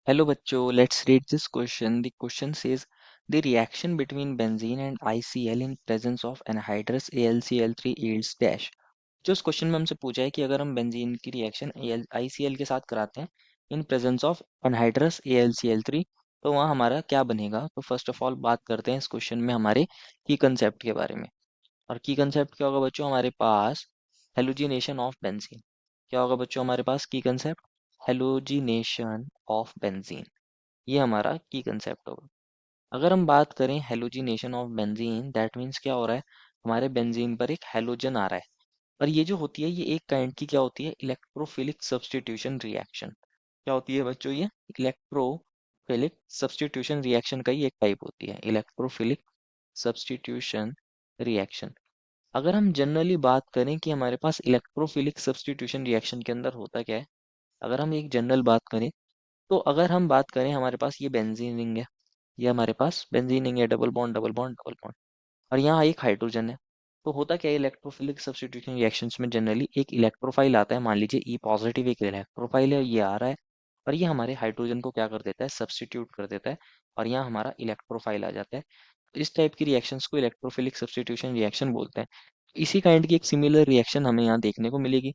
Hello बच्चों, let's read this question. The question says the reaction between benzene and ICl in presence of anhydrous AlCl3 yields dash. जो इस question में हमसे पूछा है कि अगर हम बेंजीन की रिएक्शन ICl के साथ कराते हैं in presence of anhydrous AlCl3 तो वहाँ हमारा क्या बनेगा। तो फर्स्ट ऑफ ऑल बात करते हैं इस क्वेश्चन में हमारे की कंसेप्ट के बारे में। और की कंसेप्ट क्या होगा बच्चों, हमारे पास हेलोजिनेशन ऑफ बेंजीन। क्या होगा बच्चों हमारे पास की कंसेप्ट? हेलोजिनेशन ऑफ बेंजीन, ये हमारा की कंसेप्ट होगा। अगर हम बात करें halogenation of benzene, that means क्या हो रहा है, हमारे बेंजीन पर एक हेलोजन आ रहा है। और ये जो होती है ये एक काइंड की क्या होती है, इलेक्ट्रोफिलिक सब्स्टिट्यूशन रिएक्शन। क्या होती है बच्चों ये? इलेक्ट्रोफिलिक सब्स्टिट्यूशन रिएक्शन का ही एक टाइप होती है, इलेक्ट्रोफिलिक सब्स्टिट्यूशन रिएक्शन। अगर हम जनरली बात करें कि हमारे पास इलेक्ट्रोफिलिक सब्स्टिट्यूशन रिएक्शन के अंदर होता क्या है, अगर हम एक जनरल बात करें तो अगर हम बात करें हमारे पास ये बेंजीन रिंग है, ये हमारे पास बेंजीन रिंग है, double bond double bond double bond, और यहाँ एक हाइड्रोजन है। तो होता क्या है, इलेक्ट्रोफिलिक सब्स्टिट्यूशन रिएक्शंस में जनरली एक इलेक्ट्रोफाइल आता है, मान लीजिए ई पॉजिटिव एक इलेक्ट्रोफाइल है, ये आ रहा है और ये हमारे हाइड्रोजन को क्या कर देता है, सब्स्टिट्यूट कर देता है, और यहाँ हमारा इलेक्ट्रोफाइल आ जाता है। तो इस टाइप की रिएक्शंस को इलेक्ट्रोफिलिक सब्स्टिट्यूशन रिएक्शन बोलते हैं। इसी काइंड की एक सिमिलर रिएक्शन हमें यहाँ देखने को मिलेगी।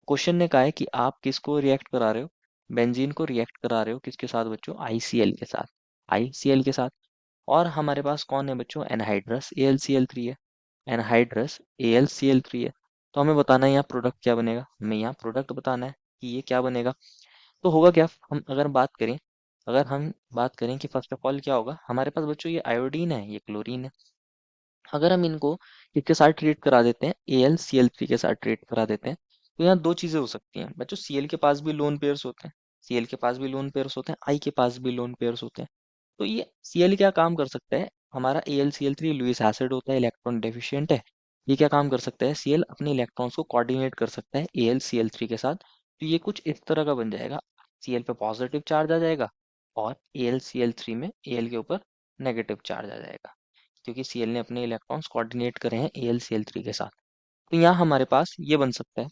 क्वेश्चन ने कहा है कि आप किसको रिएक्ट करा रहे हो, बेंजीन को रिएक्ट करा रहे हो किसके साथ बच्चों, आईसीएल के साथ, आईसीएल के साथ। और हमारे पास कौन है बच्चों, एनहाइड्रस AlCl3 है, एनहाइड्रस AlCl3 है। तो हमें बताना है यहाँ प्रोडक्ट क्या बनेगा, हमें यहाँ प्रोडक्ट बताना है कि ये क्या बनेगा। तो होगा क्या, हम अगर बात करें, अगर हम बात करें कि फर्स्ट ऑफ ऑल क्या होगा हमारे पास बच्चों, ये आयोडीन है, ये क्लोरीन है। अगर हम इनको इसके साथ ट्रीट करा देते हैं, AlCl3 के साथ ट्रीट करा देते हैं, तो यहाँ दो चीजें हो सकती हैं बच्चों, Cl के पास भी लोन पेयर्स होते हैं, Cl के पास भी लोन पेयर्स होते हैं, I के पास भी लोन पेयर्स होते हैं। तो ये Cl क्या काम कर सकता है, हमारा AlCl3 लुईस एसिड होता है, इलेक्ट्रॉन डेफिशिएंट है। ये क्या काम कर सकता है, Cl अपने इलेक्ट्रॉन्स को कोऑर्डिनेट कर सकता है AlCl3 के साथ। तो ये कुछ इस तरह का बन जाएगा, Cl पे पॉजिटिव चार्ज आ जाएगा और AlCl3 में Al के ऊपर नेगेटिव चार्ज आ जाएगा, क्योंकि Cl ने अपने इलेक्ट्रॉन्स कोऑर्डिनेट करे हैं AlCl3 के साथ। तो यहाँ हमारे पास ये बन सकता है।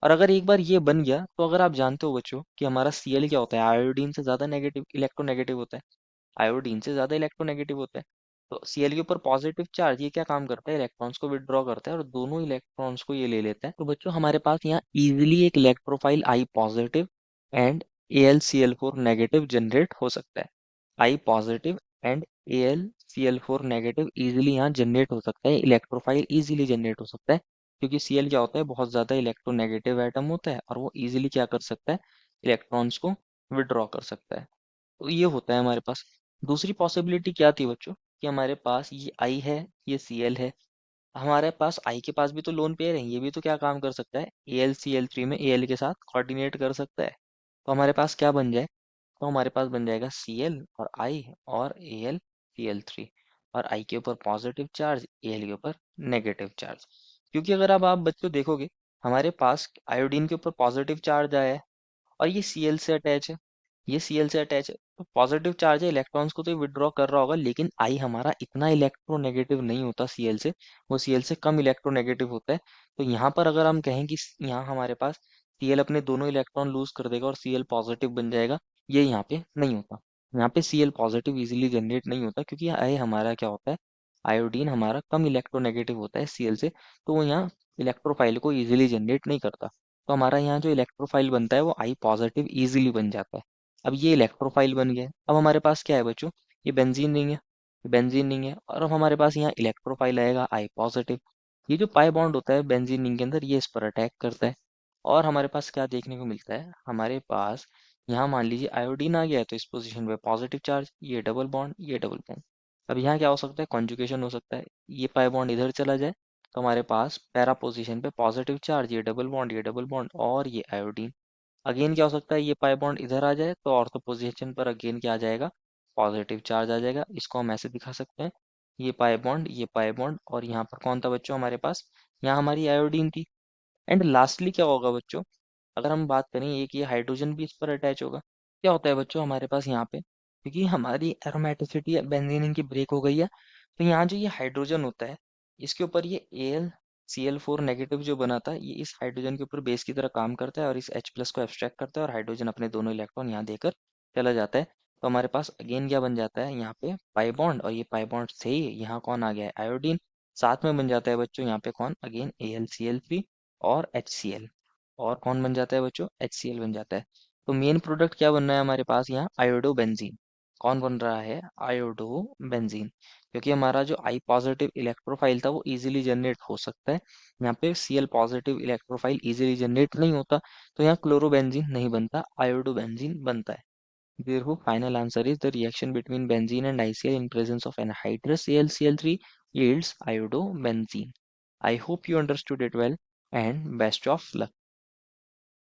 और अगर एक बार ये बन गया तो अगर आप जानते हो बच्चों कि हमारा Cl क्या होता है, आयोडीन से ज्यादा नेगेटिव इलेक्ट्रोनेगेटिव होता है, आयोडीन से ज्यादा इलेक्ट्रोनेगेटिव होता है। तो Cl के ऊपर पॉजिटिव चार्ज ये क्या काम करता है, इलेक्ट्रॉन्स को विदड्रॉ करता है और दोनों इलेक्ट्रॉन्स को ये ले लेता है। तो बच्चों हमारे पास यहाँ इजीली एक electrophile I positive and AlCl4 negative generate हो सकता है। I positive and AlCl4 negative easily यहाँ जनरेट हो सकता है, इलेक्ट्रोफाइल इजीली जनरेट हो सकता है, क्योंकि Cl क्या होता है, बहुत ज्यादा इलेक्ट्रोनेगेटिव एटम होता है और वो इजीली क्या कर सकता है, इलेक्ट्रॉन्स को विदड्रॉ कर सकता है। तो ये होता है हमारे पास। दूसरी पॉसिबिलिटी क्या थी बच्चों, कि हमारे पास ये I है, ये Cl है, हमारे पास I के पास भी तो लोन पेयर है, ये भी तो क्या काम कर सकता है, AlCl3 में Al के साथ कोऑर्डिनेट कर सकता है। तो हमारे पास क्या बन जाए, तो हमारे पास बन जाएगा Cl और I और AlCl3, और I के ऊपर पॉजिटिव चार्ज, Al के ऊपर नेगेटिव चार्ज। क्योंकि अगर अब आप बच्चों देखोगे, हमारे पास आयोडीन के ऊपर पॉजिटिव चार्ज आया है और ये Cl से अटैच है, ये Cl से अटैच है, तो पॉजिटिव चार्ज है, इलेक्ट्रॉन्स को तो विड्रॉ कर रहा होगा, लेकिन I हमारा इतना इलेक्ट्रोनेगेटिव नहीं होता Cl से, वो Cl से कम इलेक्ट्रोनेगेटिव होता है। तो यहाँ पर अगर हम कहें कि यहाँ हमारे पास Cl अपने दोनों इलेक्ट्रॉन लूज कर देगा और Cl पॉजिटिव बन जाएगा, ये यहाँ पे नहीं होता। यहाँ पे Cl पॉजिटिव इजीली जनरेट नहीं होता, क्योंकि I हमारा क्या होता है, आयोडीन हमारा कम इलेक्ट्रोनेगेटिव होता है Cl से, तो वो यहाँ इलेक्ट्रोफाइल को इजीली जनरेट नहीं करता। तो हमारा यहाँ जो इलेक्ट्रोफाइल बनता है वो I पॉजिटिव इजीली बन जाता है। अब ये इलेक्ट्रोफाइल बन गया, अब हमारे पास क्या है बच्चों, ये बेंजीन रिंग है, बेंजीन रिंग है, और अब हमारे पास यहाँ इलेक्ट्रोफाइल आएगा I पॉजिटिव। ये जो पाई बॉन्ड होता है बेंजीन रिंग के अंदर, ये इस पर अटैक करता है। और हमारे पास क्या देखने को मिलता है, हमारे पास यहाँ मान लीजिए आयोडीन आ गया है, तो इस पोजीशन पे पॉजिटिव चार्ज, ये डबल बॉन्ड, ये डबल बॉन्ड। अब यहाँ क्या हो सकता है, कॉन्जुगेशन हो सकता है, ये पाई बॉन्ड इधर चला जाए, तो हमारे पास पैरा पोजीशन पे पॉजिटिव चार्ज, ये डबल बॉन्ड, ये डबल बॉन्ड और ये आयोडीन। अगेन क्या हो सकता है, ये पाई बॉन्ड इधर आ जाए, तो ऑर्थो पोजीशन पर अगेन क्या आ जाएगा, पॉजिटिव चार्ज आ जाएगा। इसको हम ऐसे दिखा सकते हैं, ये पाई बॉन्ड, ये पाई बॉन्ड, और यहाँ पर कौन था बच्चों हमारे पास, यहाँ हमारी आयोडीन थी। एंड लास्टली क्या होगा बच्चों, अगर हम बात करें एक ये हाइड्रोजन भी इस पर अटैच होगा। क्या होता है बच्चों हमारे पास यहाँ पे, क्योंकि हमारी एरोमेटिसिटी बेंजीन की ब्रेक हो गई है, तो यहाँ जो ये हाइड्रोजन होता है, इसके ऊपर ये AlCl4 नेगेटिव जो बना था, ये इस हाइड्रोजन के ऊपर बेस की तरह काम करता है और इस H प्लस को एब्स्ट्रैक्ट करता है, और हाइड्रोजन अपने दोनों इलेक्ट्रॉन यहाँ देकर चला जाता है, तो हमारे पास अगेन क्या बन जाता है यहाँ पे पाई बॉन्ड, और ये पाई बॉन्ड से ही यहाँ कौन आ गया है आयोडीन। साथ में बन जाता है बच्चों यहाँ पे कौन अगेन AlCl3 और HCl। और कौन बन जाता है बच्चों HCl बन जाता है। तो मेन प्रोडक्ट क्या बन रहा है हमारे पास यहाँ आयोडो बेंजीन। कौन बन रहा है आयोडो बेंजीन, क्योंकि हमारा जो आई पॉजिटिव इलेक्ट्रोफाइल था वो इजीली जनरेट हो सकता है। यहाँ पे Cl positive electrophile easily generate नहीं होता, तो यहाँ क्लोरोबेंजीन नहीं बनता, आयोडो बेंजीन बनता है। Therefore, final answer is the reaction between benzene and ICl in presence of anhydrous AlCl3 yields iodobenzene. I hope you understood it well, and best of luck.